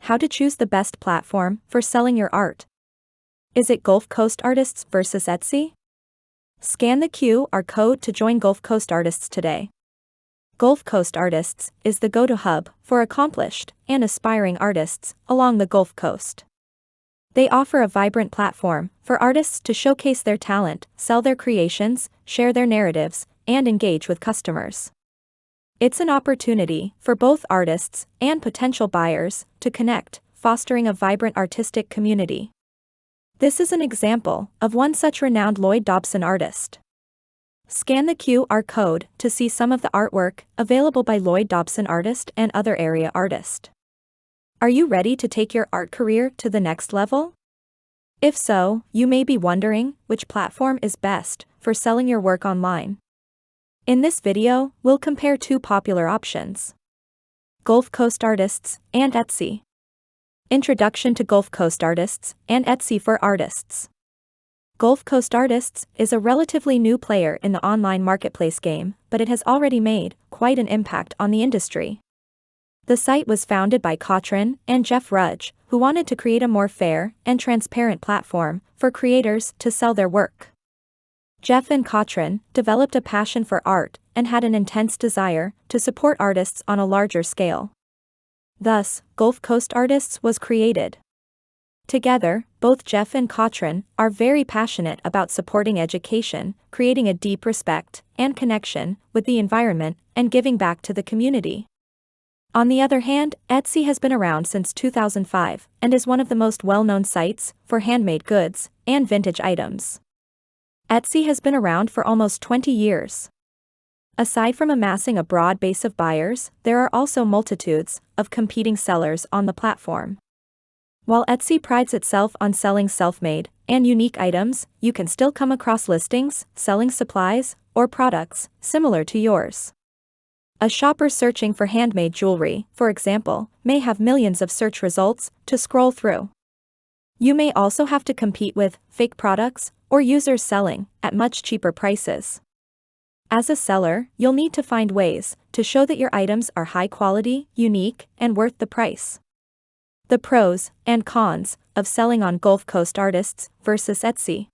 How to choose the best platform for selling your art. Is it Gulf Coast Artists versus Etsy? Scan the QR code to join Gulf Coast Artists today. Gulf Coast Artists is the go-to hub for accomplished and aspiring artists along the Gulf Coast. They offer a vibrant platform for artists to showcase their talent, sell their creations, share their narratives, and engage with customers. It's an opportunity for both artists and potential buyers to connect, fostering a vibrant artistic community. This is an example of one such renowned Lloyd Dobson artist. Scan the QR code to see some of the artwork available by Lloyd Dobson artist and other area artist. Are you ready to take your art career to the next level? If so, you may be wondering which platform is best for selling your work online. In this video, we'll compare two popular options: Gulf Coast Artists and Etsy. Introduction to Gulf Coast Artists and Etsy for Artists. Gulf Coast Artists is a relatively new player in the online marketplace game, but it has already made quite an impact on the industry. The site was founded by Katrin and Jeff Rudge, who wanted to create a more fair and transparent platform for creators to sell their work. Jeff and Katrin developed a passion for art and had an intense desire to support artists on a larger scale. Thus, Gulf Coast Artists was created. Together, both Jeff and Katrin are very passionate about supporting education, creating a deep respect and connection with the environment, and giving back to the community. On the other hand, Etsy has been around since 2005 and is one of the most well-known sites for handmade goods and vintage items. Etsy has been around for almost 20 years. Aside from amassing a broad base of buyers, there are also multitudes of competing sellers on the platform. While Etsy prides itself on selling self-made and unique items, you can still come across listings selling supplies or products similar to yours. A shopper searching for handmade jewelry, for example, may have millions of search results to scroll through. You may also have to compete with fake products or users selling at much cheaper prices. As a seller, you'll need to find ways to show that your items are high quality, unique, and worth the price. The pros and cons of selling on Gulf Coast Artists versus Etsy.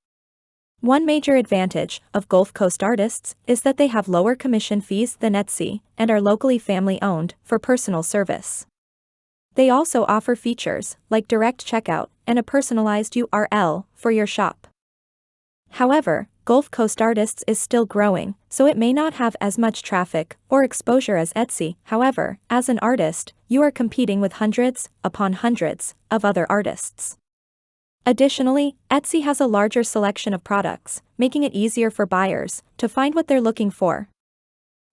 One major advantage of Gulf Coast Artists is that they have lower commission fees than Etsy and are locally family-owned for personal service. They also offer features like direct checkout and a personalized URL for your shop. However, Gulf Coast Artists is still growing, so it may not have as much traffic or exposure as Etsy. However, as an artist, you are competing with hundreds upon hundreds of other artists. Additionally, Etsy has a larger selection of products, making it easier for buyers to find what they're looking for.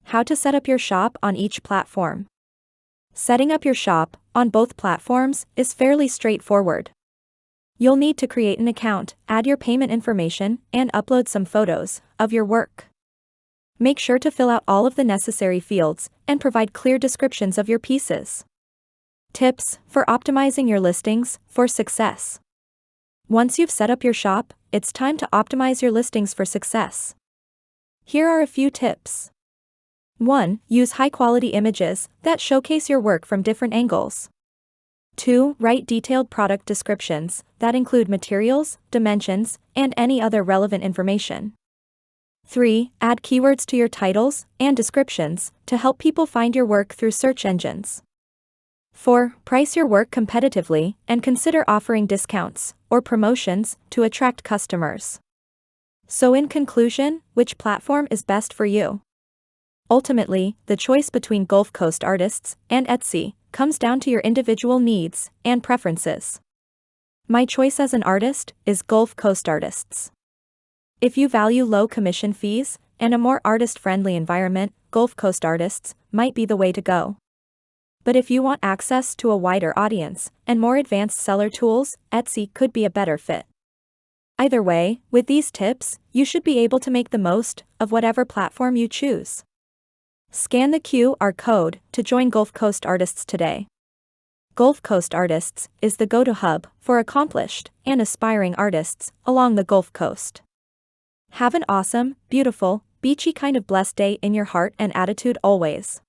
How to set up your shop on each platform. Setting up your shop on both platforms is fairly straightforward. You'll need to create an account, add your payment information, and upload some photos of your work. Make sure to fill out all of the necessary fields and provide clear descriptions of your pieces. Tips for optimizing your listings for success. Once you've set up your shop, it's time to optimize your listings for success. Here are a few tips. 1. Use high-quality images that showcase your work from different angles. 2. Write detailed product descriptions that include materials, dimensions, and any other relevant information. 3. Add keywords to your titles and descriptions to help people find your work through search engines. 4. Price your work competitively and consider offering discounts or promotions to attract customers. So in conclusion, which platform is best for you? Ultimately, the choice between Gulf Coast Artists and Etsy comes down to your individual needs and preferences. My choice as an artist is Gulf Coast Artists. If you value low commission fees and a more artist-friendly environment, Gulf Coast Artists might be the way to go. But if you want access to a wider audience and more advanced seller tools, Etsy could be a better fit. Either way, with these tips, you should be able to make the most of whatever platform you choose. Scan the QR code to join Gulf Coast Artists today. Gulf Coast Artists is the go-to hub for accomplished and aspiring artists along the Gulf Coast. Have an awesome, beautiful, beachy kind of blessed day in your heart and attitude always.